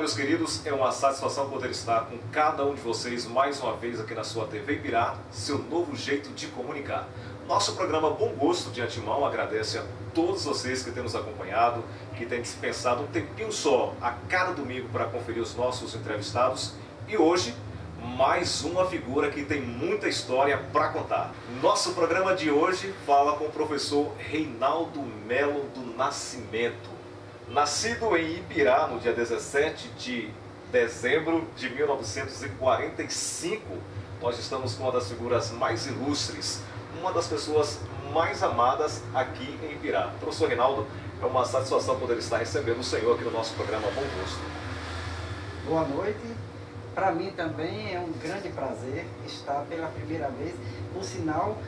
meus queridos, é uma satisfação poder estar com cada um de vocês mais uma vez aqui na sua TV Ibirá, seu novo jeito de comunicar. Nosso programa Bom Gosto, de antemão, agradece a todos vocês que têm nos acompanhado, que têm dispensado um tempinho só a cada domingo para conferir os nossos entrevistados. E hoje, mais uma figura que tem muita história para contar. Nosso programa de hoje fala com o professor Reinaldo Melo do Nascimento. Nascido em Ibirá no dia 17 de dezembro de 1945, nós estamos com uma das figuras mais ilustres, uma das pessoas mais amadas aqui em Ibirá. Professor Reinaldo, é uma satisfação poder estar recebendo o senhor aqui no nosso programa Bom Gosto. Boa noite. Para mim também é um grande prazer estar pela primeira vez. Por sinal,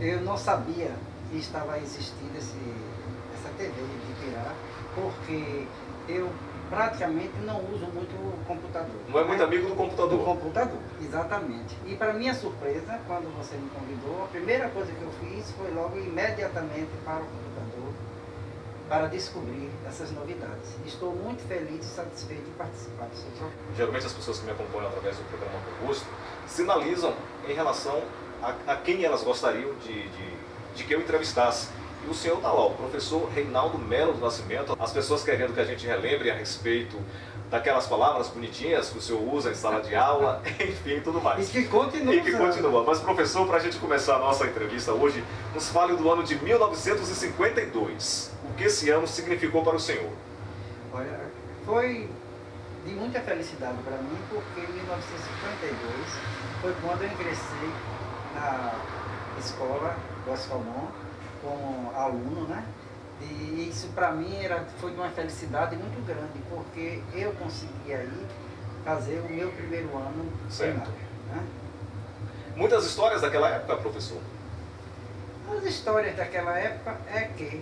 eu não sabia que estava existindo essa TV de Ibirá, porque eu praticamente não uso muito o computador. Não é muito amigo do computador? Do computador, exatamente. E para minha surpresa, quando você me convidou, a primeira coisa que eu fiz foi logo imediatamente para o computador, para descobrir essas novidades. Estou muito feliz e satisfeito em participar do seu programa. Geralmente as pessoas que me acompanham através do programa Bom Gosto sinalizam em relação a quem elas gostariam de que eu entrevistasse. E o senhor está lá, o professor Reinaldo Melo do Nascimento. As pessoas querendo que a gente relembre a respeito daquelas palavras bonitinhas que o senhor usa em sala de aula, enfim, tudo mais. E que continua. Mas, professor, para a gente começar a nossa entrevista hoje, nos fale do ano de 1952. O que esse ano significou para o senhor? Olha, foi de muita felicidade para mim, porque em 1952 foi quando eu ingressei na escola Goscomon como aluno, né? E isso para mim foi de uma felicidade muito grande, porque eu consegui aí fazer o meu primeiro ano primário, né? Muitas histórias daquela época, professor? As histórias daquela época é que,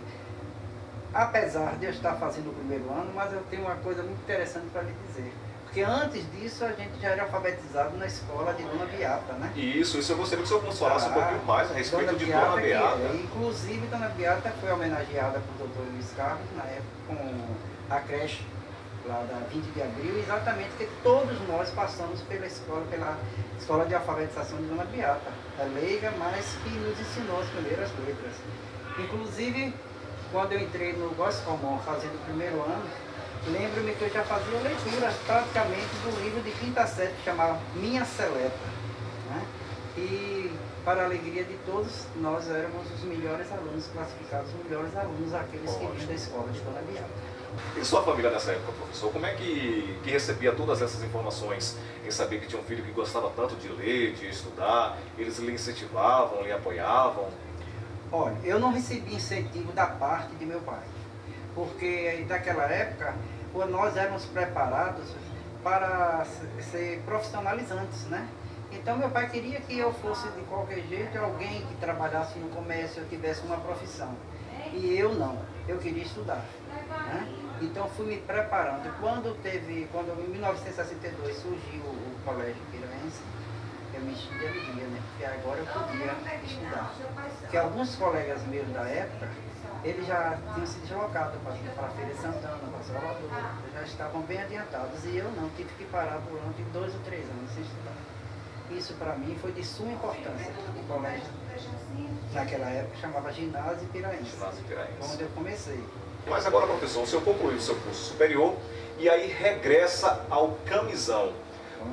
apesar de eu estar fazendo o primeiro ano, mas eu tenho uma coisa muito interessante para lhe dizer. Porque antes disso a gente já era alfabetizado na escola de Dona Beata, né? Isso eu gostaria que o senhor nos falasse um pouquinho mais a respeito de Dona Beata. Inclusive, Dona Beata foi homenageada por Dr. Luiz Carlos, na época, com a creche lá da 20 de abril, exatamente porque todos nós passamos pela escola de alfabetização de Dona Beata, a leiga, mas que nos ensinou as primeiras letras. Inclusive, quando eu entrei no Goscomon fazendo o primeiro ano, lembro-me que eu já fazia leitura praticamente do livro de quinta série que chamava Minha Seleta, né? E para a alegria de todos, nós éramos os melhores alunos, classificados os melhores alunos, aqueles que vinham da escola de Dona Beata. E sua família nessa época, professor? Como é que recebia todas essas informações em saber que tinha um filho que gostava tanto de ler, de estudar? Eles lhe incentivavam, lhe apoiavam? Olha, eu não recebi incentivo da parte de meu pai, porque naquela época nós éramos preparados para ser profissionalizantes, né? Então meu pai queria que eu fosse de qualquer jeito alguém que trabalhasse no comércio, eu tivesse uma profissão. E eu não, eu queria estudar, né? Então fui me preparando. Quando em 1962 surgiu o Colégio Ibiraense, eu me enchi de alegria, né? Porque agora eu podia estudar. Porque alguns colegas meus da época, eles já tinham se deslocado para a Feira de Santana, para Salvador, já estavam bem adiantados. E eu não, tive que parar durante 2 ou 3 anos sem estudar. Isso para mim foi de suma importância. O colégio, naquela época, chamava Ginásio Ibiraense, onde eu comecei. Mas agora, professor, o senhor concluiu o seu curso superior e aí regressa ao Camisão.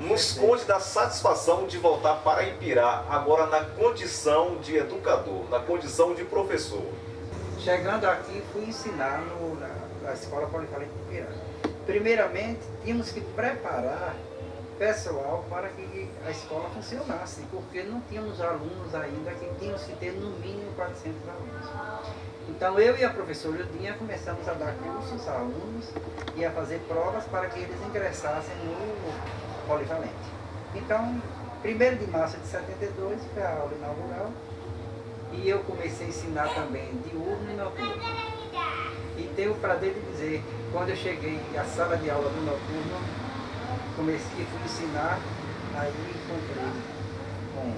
Nos conte da satisfação de voltar para Ibirá, agora na condição de educador, na condição de professor. Chegando aqui, fui ensinar na Escola Polivalente de Ibirá. Primeiramente, tínhamos que preparar pessoal para que a escola funcionasse, porque não tínhamos alunos ainda, que tínhamos que ter no mínimo 400 alunos. Então eu e a professora Ildinha começamos a dar cursos a alunos e a fazer provas para que eles ingressassem no Polivalente. Então, 1º de março de 72 foi a aula inaugural e eu comecei a ensinar também diurno e noturno. E tenho o prazer de dizer, quando eu cheguei à sala de aula do noturno, fui ensinar, aí encontrei com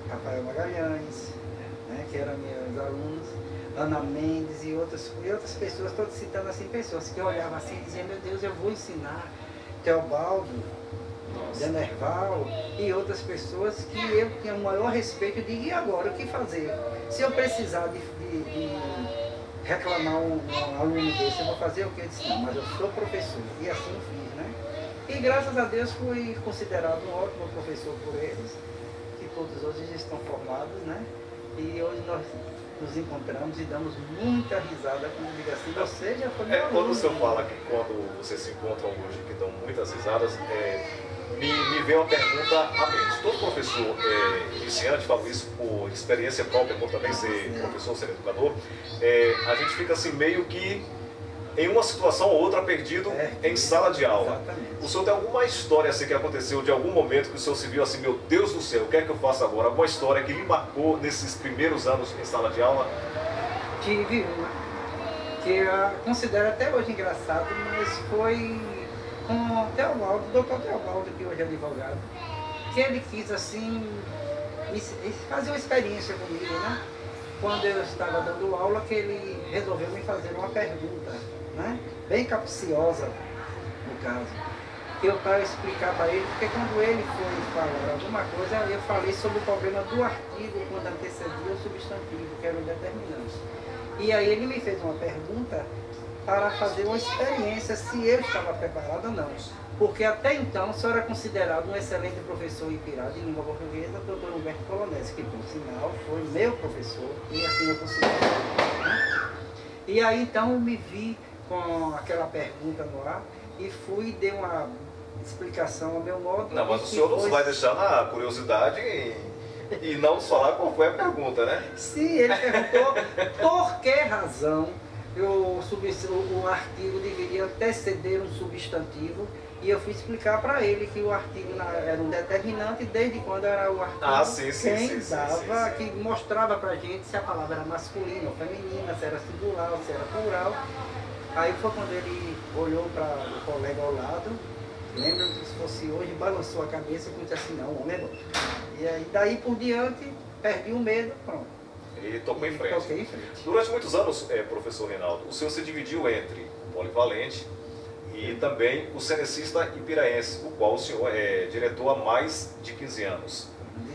Rafael Magalhães, né, que eram meus alunos, Ana Mendes e outras pessoas, todas citando assim, pessoas que olhavam assim e diziam, meu Deus, eu vou ensinar Teobaldo, Denerval e outras pessoas que eu tinha o maior respeito de e agora, o que fazer? Se eu precisar de reclamar um aluno desse, eu vou fazer o que? Eu disse, não, mas eu sou professor, e assim eu fiz, né? E graças a Deus fui considerado um ótimo professor por eles, que todos hoje já estão formados, né? E hoje nós nos encontramos e damos muita risada quando digo assim, você já foi meu aluno. Quando o senhor fala que quando vocês se encontram hoje que dão muitas risadas, me vem uma pergunta à mente. Todo professor iniciante, falo isso por experiência própria, por também ser professor, ser educador, a gente fica assim meio que em uma situação ou outra perdido em sala de aula. Exatamente. O senhor tem alguma história assim que aconteceu de algum momento que o senhor se viu assim, meu Deus do céu, o que é que eu faço agora? Alguma história que lhe marcou nesses primeiros anos em sala de aula? Tive uma, que eu considero até hoje engraçado, mas foi com o Teobaldo, o doutor Teobaldo, que hoje é advogado, que ele quis assim, fazer uma experiência comigo, né? Quando eu estava dando aula, que ele resolveu me fazer uma pergunta, né? Bem capciosa, no caso, que eu para explicar para ele, porque quando ele foi falar alguma coisa, eu falei sobre o problema do artigo quando antecedia o substantivo, que era o determinante. E aí ele me fez uma pergunta para fazer uma experiência se eu estava preparado ou não. Porque até então, o senhor era considerado um excelente professor em Pirá de língua portuguesa, o doutor Humberto Polonese, que por sinal foi meu professor e a quem eu considero. Né? E aí então eu me vi com aquela pergunta no ar e fui e dei uma explicação ao meu modo. Não, mas o senhor não vai deixar na curiosidade e não nos falar qual foi a pergunta, né? Sim, ele perguntou por que razão o artigo deveria anteceder um substantivo, e eu fui explicar para ele que o artigo era um determinante desde quando era o artigo que mostrava para a gente se a palavra era masculina ou feminina, se era singular ou se era plural. Aí foi quando ele olhou para o colega ao lado, lembra que se fosse hoje, balançou a cabeça e disse assim, não, o homem é bom. E aí daí por diante, perdi o medo, pronto. E tocou em frente. Toquei em frente. Durante muitos anos, professor Reinaldo, o senhor se dividiu entre o polivalente e também o cenecista ipiraense, o qual o senhor é diretor há mais de 15 anos.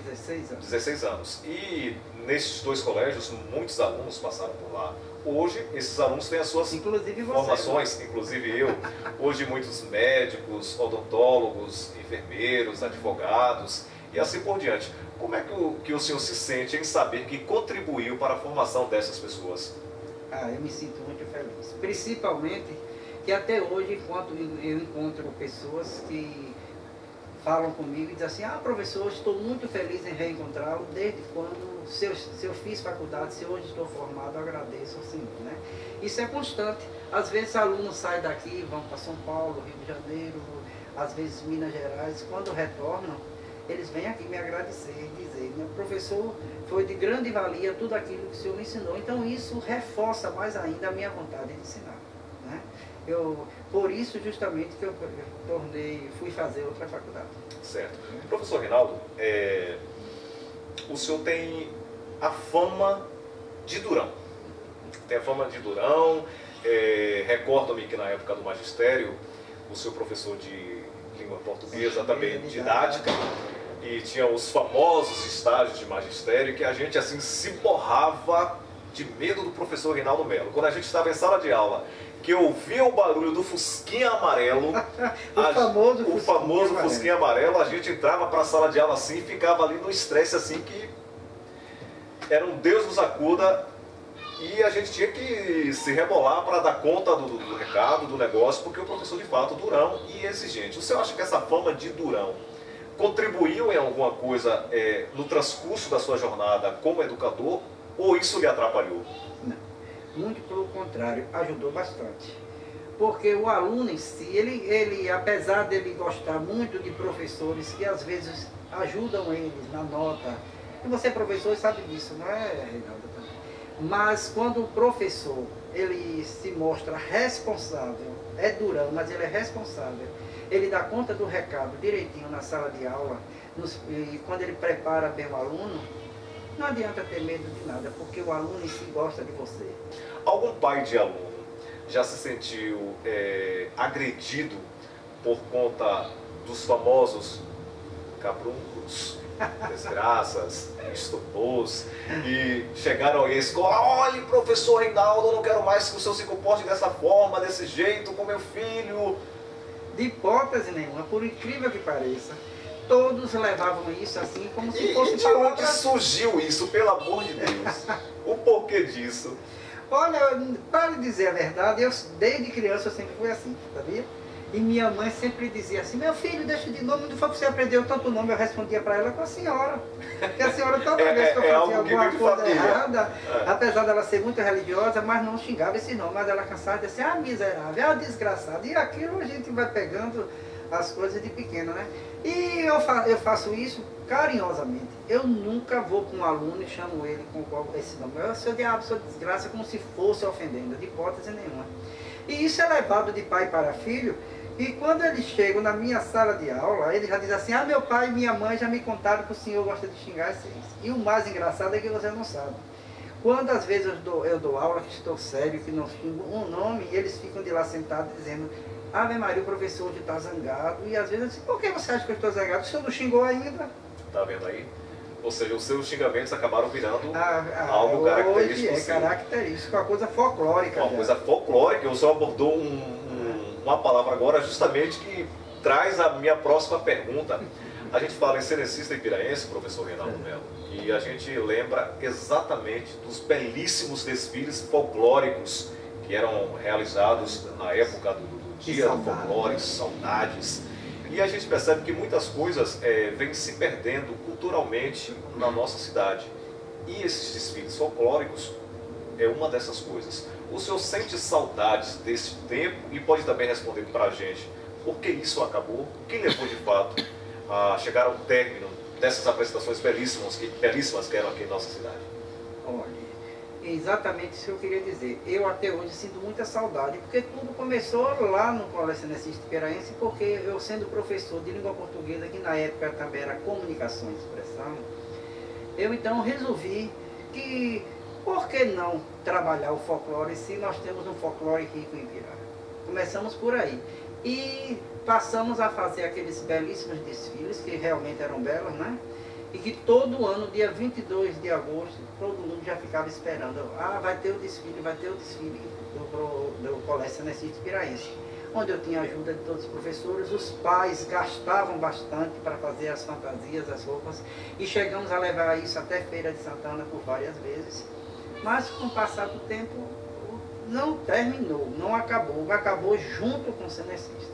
16 anos. 16 anos. E nesses dois colégios, muitos alunos passaram por lá. Hoje, esses alunos têm as suas formações, inclusive eu. Hoje, muitos médicos, odontólogos, enfermeiros, advogados e assim por diante. Como é que o senhor se sente em saber que contribuiu para a formação dessas pessoas? Eu me sinto muito feliz. Principalmente que até hoje, enquanto eu encontro pessoas que falam comigo e dizem assim, professor, estou muito feliz em reencontrá-lo desde quando, se eu fiz faculdade, se hoje estou formado, agradeço ao senhor, né? Isso é constante. Às vezes alunos saem daqui, vão para São Paulo, Rio de Janeiro, às vezes Minas Gerais, quando retornam, eles vêm aqui me agradecer e dizer, meu professor, foi de grande valia tudo aquilo que o senhor me ensinou. Então isso reforça mais ainda a minha vontade de ensinar, né? Por isso justamente que eu fui fazer outra faculdade. Certo. Professor Reinaldo, o senhor tem a fama de durão. Tem a fama de durão. Recordo-me que na época do magistério, o seu professor de língua portuguesa, também didática, e tinha os famosos estágios de magistério que a gente assim se borrava de medo do professor Reinaldo Melo. Quando a gente estava em sala de aula, que eu ouvia o barulho do fusquinha amarelo, o famoso fusquinha amarelo, a gente entrava para a sala de aula assim e ficava ali no estresse assim que era um Deus nos acuda, e a gente tinha que se rebolar para dar conta do recado, do negócio, porque o professor de fato durão e exigente. O senhor acha que essa fama de durão contribuiu em alguma coisa no transcurso da sua jornada como educador, ou isso lhe atrapalhou? Não, muito pelo contrário, ajudou bastante. Porque o aluno em si, ele apesar dele gostar muito de professores que às vezes ajudam eles na nota, e você professor sabe disso, não é, Reinaldo? Mas quando o professor ele se mostra responsável, é durão, mas ele é responsável, ele dá conta do recado direitinho na sala de aula, e quando ele prepara bem o aluno, não adianta ter medo de nada, porque o aluno em si gosta de você. Algum pai de aluno já se sentiu agredido por conta dos famosos cabruncos, desgraças, estupros, e chegaram aí à escola: olha, professor Reinaldo, eu não quero mais que o senhor se comporte dessa forma, desse jeito, com meu filho. De hipótese nenhuma, por incrível que pareça, todos levavam isso assim, como se fosse de onde surgiu isso, pelo amor de Deus? O porquê disso? Olha, para lhe dizer a verdade, eu desde criança eu sempre fui assim, sabia? E minha mãe sempre dizia assim: meu filho, deixa de nome, onde foi que você aprendeu tanto nome? Eu respondia para ela: com a senhora. Porque a senhora toda vez que eu fazia alguma coisa errada, apesar dela ser muito religiosa, mas não xingava esse nome, mas ela cansava de dizer: ah, miserável, ah, desgraçado. E aquilo a gente vai pegando as coisas de pequeno, né? E eu faço isso carinhosamente. Eu nunca vou com um aluno e chamo ele com esse nome. Eu sou diabo, sou desgraça, como se fosse ofendendo, de hipótese nenhuma. E isso é levado de pai para filho. E quando eles chegam na minha sala de aula, eles já dizem assim: ah, meu pai e minha mãe já me contaram que o senhor gosta de xingar esse. E o mais engraçado é que você não sabe. Quantas vezes eu dou aula que estou sério, que não xingo um nome, e eles ficam de lá sentados dizendo: Ave Maria, o professor hoje está zangado. E às vezes eu digo: por que você acha que eu estou zangado? O senhor não xingou ainda? Tá vendo aí? Ou seja, os seus xingamentos acabaram virando algo característico. Hoje é característico, uma coisa folclórica. Uma coisa folclórica. O senhor abordou uma palavra agora justamente que traz a minha próxima pergunta. A gente fala em cenecista e piraense, professor Reinaldo Melo, e a gente lembra exatamente dos belíssimos desfiles folclóricos que eram realizados na época do Dia do Folclore, saudades. E a gente percebe que muitas coisas vêm se perdendo culturalmente na nossa cidade. E esses desfiles folclóricos é uma dessas coisas. O senhor sente saudades desse tempo e pode também responder para a gente por que isso acabou, o que levou de fato a chegar ao término dessas apresentações belíssimas que eram aqui em nossa cidade? Olha, exatamente isso que eu queria dizer. Eu até hoje sinto muita saudade, porque tudo começou lá no Colégio Cenecista Piraense, porque eu sendo professor de língua portuguesa, que na época também era comunicação e expressão, eu então resolvi que por que não trabalhar o folclore se nós temos um folclore rico em Ibirá? Começamos por aí. E passamos a fazer aqueles belíssimos desfiles, que realmente eram belos, né? E que todo ano, dia 22 de agosto, todo mundo já ficava esperando. Ah, vai ter o desfile do Colégio Cenecista Piraense, onde eu tinha a ajuda de todos os professores. Os pais gastavam bastante para fazer as fantasias, as roupas, e chegamos a levar isso até Feira de Santana por várias vezes. Mas com o passar do tempo, não terminou, não acabou, acabou junto com o Cenecista.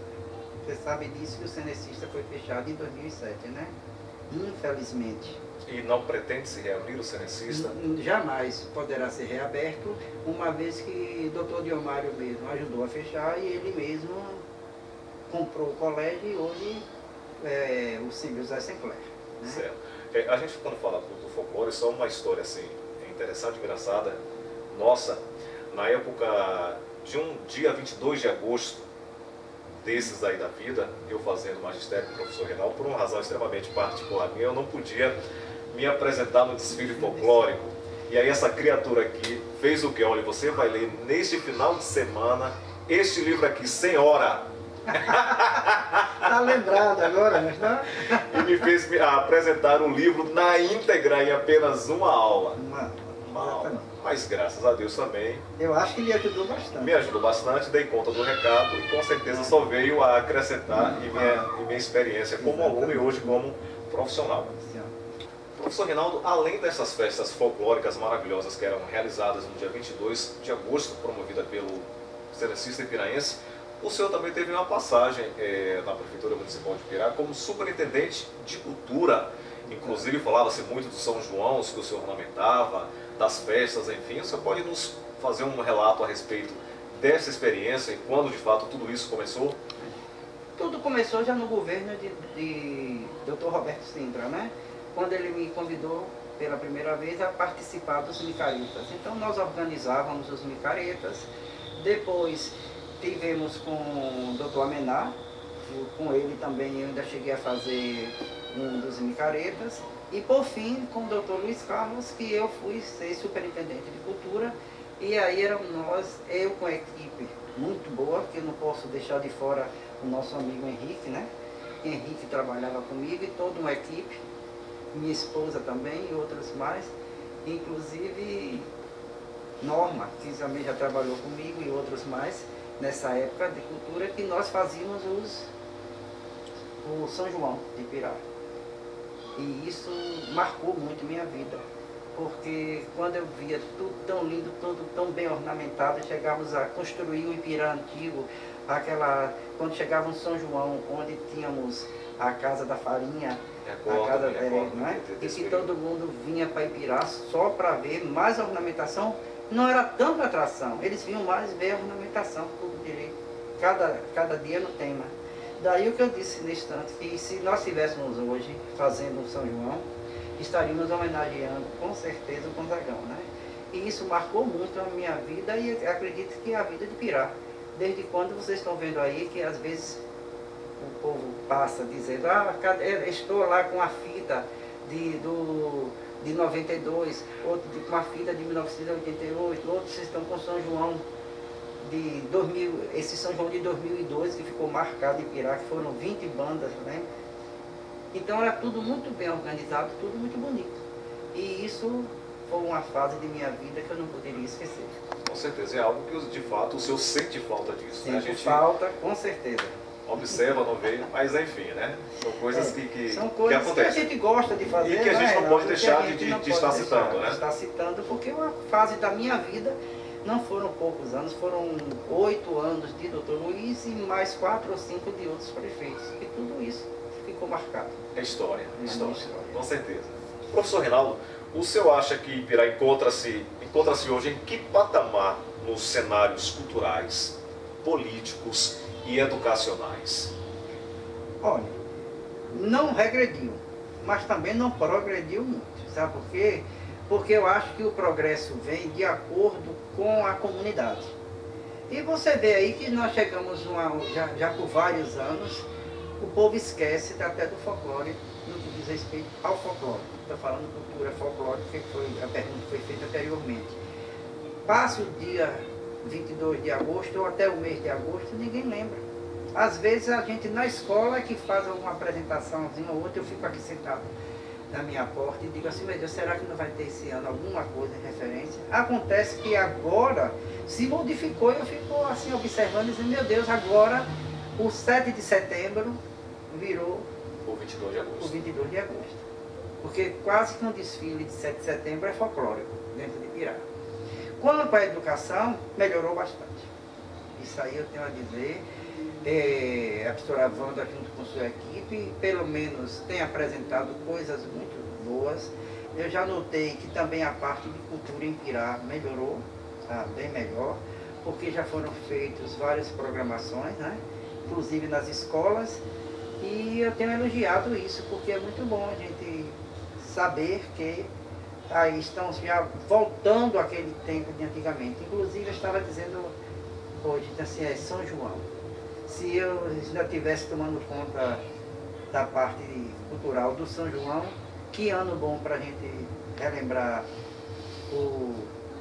Você sabe disso, que o Cenecista foi fechado em 2007, né? Infelizmente. E não pretende se reabrir o Cenecista? Jamais poderá ser reaberto, uma vez que o Dr. Diomário mesmo ajudou a fechar e ele mesmo comprou o colégio e hoje o São José Sinclair. Né? Certo. A gente, quando fala do folclore, só uma história assim, interessante, engraçada. Nossa, na época de um dia 22 de agosto, desses aí da vida, eu fazendo magistério com o professor Reinaldo, por uma razão extremamente particular minha, eu não podia me apresentar no desfile folclórico. E aí essa criatura aqui fez o que? Olha, você vai ler neste final de semana este livro aqui, Senhora. Tá lembrado agora, não está? E me fez apresentar o livro na íntegra em apenas uma aula. Uma aula. Mas graças a Deus também. Eu acho que me ajudou bastante. Me ajudou bastante, dei conta do recado e com certeza só veio a acrescentar em minha experiência como aluno e hoje como profissional. Professor Reinaldo, além dessas festas folclóricas maravilhosas que eram realizadas no dia 22 de agosto, promovida pelo Cenecista Piraense, o senhor também teve uma passagem na Prefeitura Municipal de Ibirá como superintendente de cultura. Inclusive falava-se muito do São João, que o senhor ornamentava, das festas, enfim. O senhor pode nos fazer um relato a respeito dessa experiência e quando de fato tudo isso começou? Tudo começou já no governo de Dr. Roberto Sintra, né? Quando ele me convidou pela primeira vez a participar dos micaretas. Então nós organizávamos os micaretas, depois tivemos com o Dr. Amená, com ele também eu ainda cheguei a fazer um dos micaretas, e por fim com o Dr. Luiz Carlos, que eu fui ser superintendente de cultura, e aí éramos nós, eu com a equipe muito boa, que eu não posso deixar de fora o nosso amigo Henrique, né? Henrique trabalhava comigo e toda uma equipe, minha esposa também e outros mais, inclusive Norma, que também já trabalhou comigo e outros mais, nessa época de cultura, que nós fazíamos o São João de Ipirá. E isso marcou muito minha vida, porque quando eu via tudo tão lindo, tudo tão bem ornamentado, chegávamos a construir o Ipirá antigo, quando chegava no São João, onde tínhamos a Casa da Farinha, a casa né? E que todo mundo vinha para Ipirá só para ver mais ornamentação. Não era tanta atração, eles vinham mais ver a ornamentação, tudo direito, cada dia no tema. Daí o que eu disse no instante, que se nós estivéssemos hoje fazendo o São João, estaríamos homenageando com certeza o Gonzagão, né? E isso marcou muito a minha vida e acredito que a vida de Ipirá. Desde quando vocês estão vendo aí que às vezes o povo passa dizendo, estou lá com a fita de 92, outro com a fita de 1988, outros estão com São João de 2000, esse São João de 2002 que ficou marcado em Ipirá, que foram 20 bandas, né? Então era tudo muito bem organizado, tudo muito bonito. E isso foi uma fase de minha vida que eu não poderia esquecer. Com certeza, é algo que de fato o senhor sente falta disso. Sinto né? A gente falta, com certeza. Observa, não vê, mas enfim, né? São coisas que são coisas que acontecem. Que a gente gosta de fazer. E que a gente não pode deixar de estar citando, né? Estar citando, porque uma fase da minha vida não foram poucos anos, foram 8 anos de Dr. Luiz e mais 4 ou 5 de outros prefeitos. E tudo isso ficou marcado. É história, história, com certeza. Professor Reinaldo, o senhor acha que Ipirá encontra-se hoje em que patamar nos cenários culturais, políticos e educacionais? Olha, não regrediu, mas também não progrediu muito. Sabe por quê? Porque eu acho que o progresso vem de acordo com a comunidade. E você vê aí que nós chegamos já por vários anos, o povo esquece até do folclore, no que diz respeito ao folclore. Estou falando cultura folclórica, que foi a pergunta que foi feita anteriormente. Passa o dia 22 de agosto ou até o mês de agosto, ninguém lembra. Às vezes a gente na escola é que faz alguma apresentaçãozinha ou outra, eu fico aqui sentado na minha porta e digo assim, meu Deus, será que não vai ter esse ano alguma coisa em referência? Acontece que agora se modificou e eu fico assim observando e dizendo, meu Deus, agora o 7 de setembro virou o 22 de agosto. O 22 de agosto. Porque quase que um desfile de 7 de setembro é folclórico dentro de Ipirá. Quanto à educação, melhorou bastante. Isso aí eu tenho a dizer. A professora Wanda, junto com sua equipe, pelo menos tem apresentado coisas muito boas. Eu já notei que também a parte de cultura em Ipirá melhorou, tá bem melhor, porque já foram feitas várias programações, né? Inclusive nas escolas, e eu tenho elogiado isso, porque é muito bom a gente saber que aí estão já voltando àquele tempo de antigamente. Inclusive eu estava dizendo hoje, assim, é São João. Se eu ainda estivesse tomando conta da parte cultural do São João, que ano bom para a gente relembrar o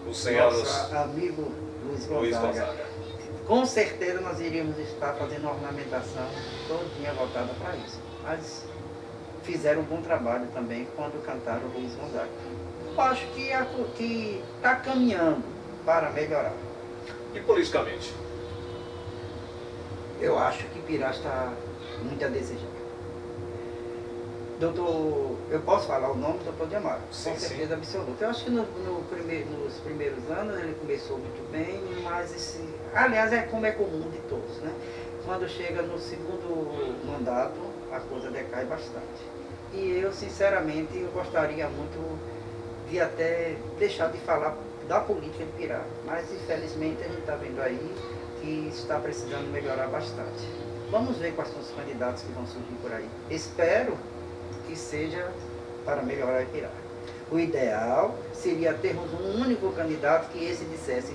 nosso amigo Luiz Gonzaga. Com certeza nós iríamos estar fazendo uma ornamentação todinha voltada para isso. Mas fizeram um bom trabalho também quando cantaram o Luiz Gonzaga. Eu acho que está caminhando para melhorar. E politicamente? Eu acho que Ipirá está muito a desejar. Eu posso falar o nome do doutor de Amaro, com certeza absoluta. Eu acho que nos primeiros anos ele começou muito bem, mas aliás, como é comum de todos, né? Quando chega no segundo mandato, a coisa decai bastante. E eu, sinceramente, eu gostaria muito de até deixar de falar da política de Ipirá, mas infelizmente a gente está vendo aí que está precisando melhorar bastante. Vamos ver quais são os candidatos que vão surgir por aí. Espero que seja para melhorar Ipirá. O ideal seria termos um único candidato que esse dissesse,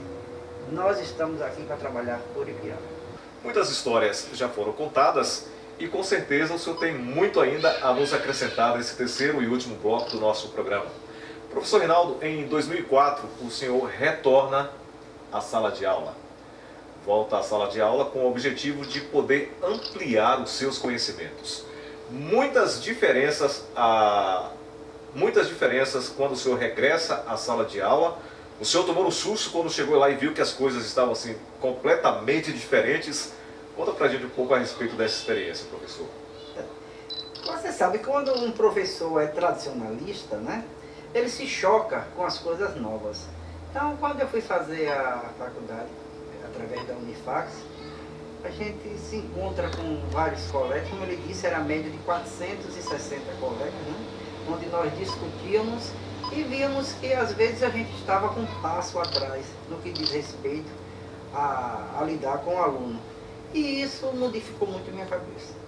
nós estamos aqui para trabalhar por Ipirá. Muitas histórias já foram contadas e com certeza o senhor tem muito ainda a nos acrescentar nesse terceiro e último bloco do nosso programa. Professor Reinaldo, em 2004 o senhor retorna à sala de aula. volta à sala de aula com o objetivo de poder ampliar os seus conhecimentos. Muitas diferenças quando o senhor regressa à sala de aula. O senhor tomou um susto quando chegou lá e viu que as coisas estavam assim completamente diferentes. Conta pra gente um pouco a respeito dessa experiência, professor. Você sabe, quando um professor é tradicionalista, né, ele se choca com as coisas novas. Então, quando eu fui fazer a faculdade, através da Unifax, a gente se encontra com vários colegas, como ele disse, era a média de 460 colegas, né, onde nós discutíamos e víamos que às vezes a gente estava com um passo atrás no que diz respeito a lidar com o aluno. E isso modificou muito a minha cabeça.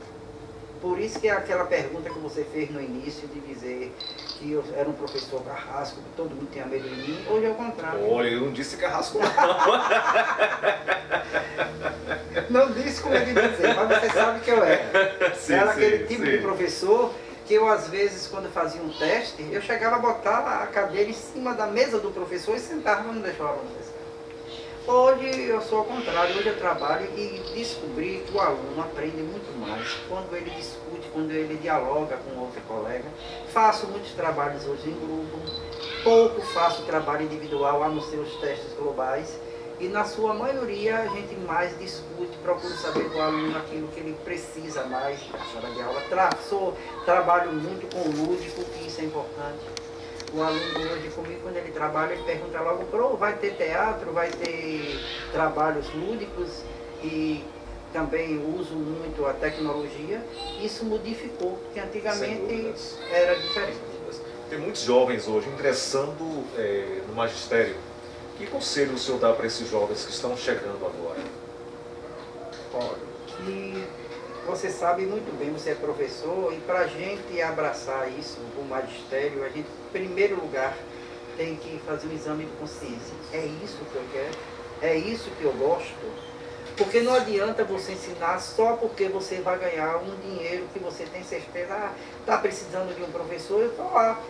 Por isso que aquela pergunta que você fez no início de dizer que eu era um professor carrasco, que todo mundo tinha medo de mim, hoje é o contrário. Olha, eu não disse carrasco não. Não disse como ele dizer, mas você sabe que eu era. Sim, era aquele tipo sim. de professor que eu, às vezes, quando fazia um teste, eu chegava a botar a cadeira em cima da mesa do professor e sentava para não deixar o aluno pescar. Hoje eu sou ao contrário, hoje eu trabalho e descobri que o aluno aprende muito mais quando ele discute, quando ele dialoga com outro colega. Faço muitos trabalhos hoje em grupo, pouco faço trabalho individual, a não ser os testes globais. E na sua maioria a gente mais discute, procura saber do aluno aquilo que ele precisa mais na sala de aula. Trabalho muito com o lúdico, que isso é importante. O aluno hoje comigo, quando ele trabalha, ele pergunta logo, vai ter teatro, vai ter trabalhos lúdicos, e também uso muito a tecnologia. Isso modificou, porque antigamente era diferente. Tem muitos jovens hoje ingressando no magistério. Que conselho o senhor dá para esses jovens que estão chegando agora? Olha, que você sabe muito bem, você é professor, e para a gente abraçar isso, o magistério, a gente, em primeiro lugar, tem que fazer um exame de consciência. É isso que eu quero? É isso que eu gosto? Porque não adianta você ensinar só porque você vai ganhar um dinheiro que você tem certeza, está precisando de um professor, eu estou lá.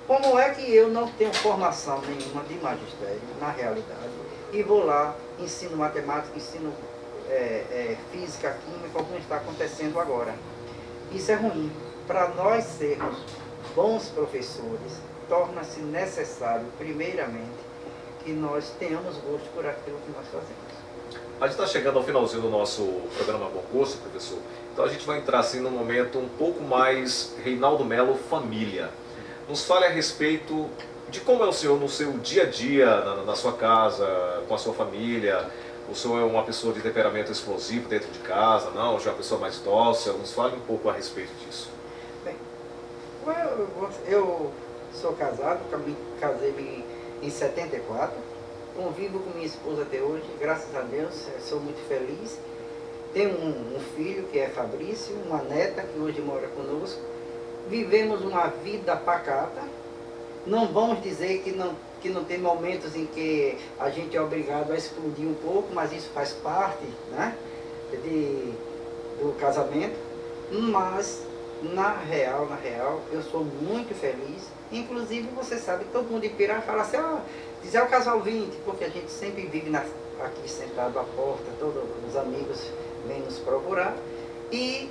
Como é que eu não tenho formação nenhuma de magistério, na realidade, e vou lá, ensino matemática, ensino física, química, como está acontecendo agora? Isso é ruim. Para nós sermos bons professores, torna-se necessário, primeiramente, que nós tenhamos gosto por aquilo que nós fazemos. A gente está chegando ao finalzinho do nosso programa Bom Gosto, professor. Então a gente vai entrar assim num momento um pouco mais Reinaldo Melo família. Nos fale a respeito de como é o senhor no seu dia a dia, na sua casa, com a sua família. O senhor é uma pessoa de temperamento explosivo dentro de casa, não? Já é uma pessoa mais dócil? Nos fale um pouco a respeito disso. Bem, eu sou casado, casei em 74, convivo com minha esposa até hoje, graças a Deus, sou muito feliz. Tenho um filho que é Fabrício, uma neta que hoje mora conosco. Vivemos uma vida pacata. Não vamos dizer que não tem momentos em que a gente é obrigado a explodir um pouco, mas isso faz parte, né, do casamento. Mas, na real, eu sou muito feliz. Inclusive, você sabe, todo mundo em Pirá fala assim, dizer o casal 20, porque a gente sempre vive aqui sentado à porta, todos os amigos vêm nos procurar. E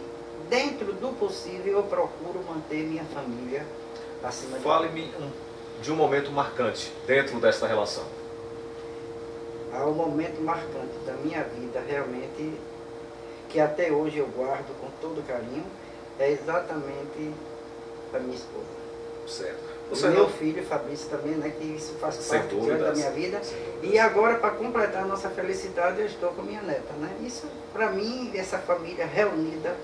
dentro do possível, eu procuro manter minha família acima de... Fale-me de um momento marcante dentro desta relação. O momento marcante da minha vida, realmente, que até hoje eu guardo com todo carinho, é exatamente a minha esposa. Certo. O meu filho, Fabrício, também, né, que isso faz parte da minha vida. E agora, para completar a nossa felicidade, eu estou com minha neta, né? Isso, para mim, essa família reunida,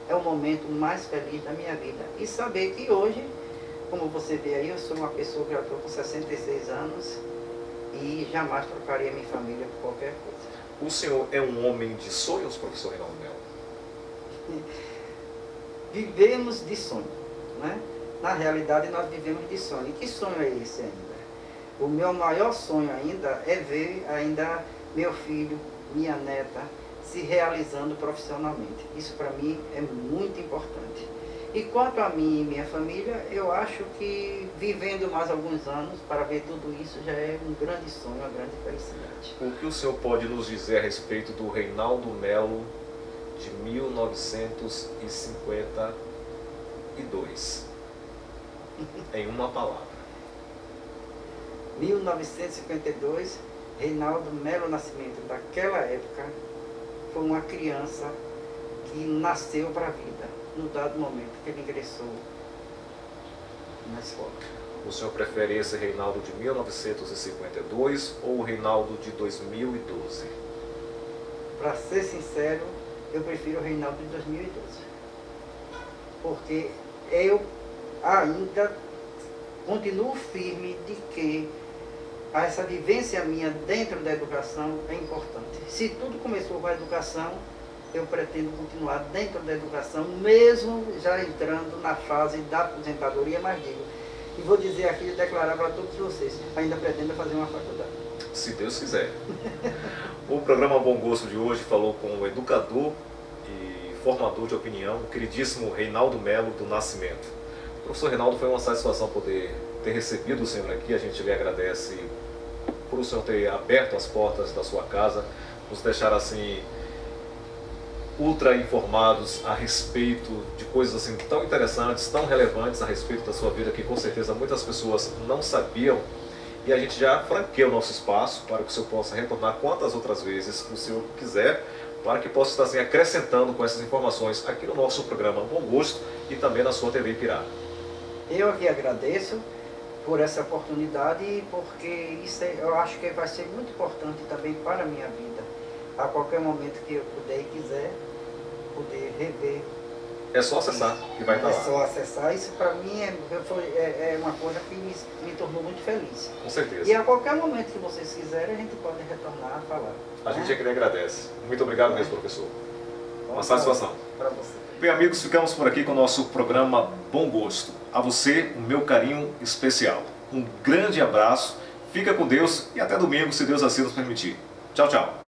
é o momento mais feliz da minha vida. E saber que hoje, como você vê aí, eu sou uma pessoa que já estou com 66 anos e jamais trocaria minha família por qualquer coisa. O senhor é um homem de sonhos, professor Reinaldo Melo? Vivemos de sonho, né? Na realidade, nós vivemos de sonho. E que sonho é esse ainda? O meu maior sonho ainda é ver ainda meu filho, minha neta, se realizando profissionalmente. Isso para mim é muito importante. E quanto a mim e minha família, eu acho que vivendo mais alguns anos para ver tudo isso já é um grande sonho, uma grande felicidade. O que o senhor pode nos dizer a respeito do Reinaldo Melo de 1952? Em uma palavra. 1952, Reinaldo Melo Nascimento, daquela época, foi uma criança que nasceu para a vida, no dado momento que ele ingressou na escola. O senhor prefere esse Reinaldo de 1952 ou o Reinaldo de 2012? Para ser sincero, eu prefiro o Reinaldo de 2012. Porque eu ainda continuo firme de que essa vivência minha dentro da educação é importante. Se tudo começou com a educação, eu pretendo continuar dentro da educação, mesmo já entrando na fase da aposentadoria, mas digo, e vou dizer aqui e declarar para todos vocês, ainda pretendo fazer uma faculdade. Se Deus quiser. O programa Bom Gosto de hoje falou com o educador e formador de opinião, o queridíssimo Reinaldo Melo do Nascimento. Professor Reinaldo, foi uma satisfação poder ter recebido o senhor aqui. A gente lhe agradece por o senhor ter aberto as portas da sua casa, nos deixar assim ultra informados a respeito de coisas assim tão interessantes, tão relevantes a respeito da sua vida, que com certeza muitas pessoas não sabiam. E a gente já franqueia o nosso espaço para que o senhor possa retornar quantas outras vezes o senhor quiser, para que possa estar assim acrescentando com essas informações aqui no nosso programa Bom Gosto e também na sua TV Pirá. Eu aqui agradeço por essa oportunidade, porque isso eu acho que vai ser muito importante também para a minha vida. A qualquer momento que eu puder e quiser, poder rever. É só acessar que vai estar lá. É só acessar. Isso para mim é uma coisa que me tornou muito feliz. Com certeza. E a qualquer momento que vocês quiserem, a gente pode retornar a falar. A gente é que lhe agradece. Muito obrigado mesmo, professor. Uma satisfação. Para você. Bem, amigos, ficamos por aqui com o nosso programa Bom Gosto. A você, o meu carinho especial. Um grande abraço, fica com Deus e até domingo, se Deus assim nos permitir. Tchau, tchau.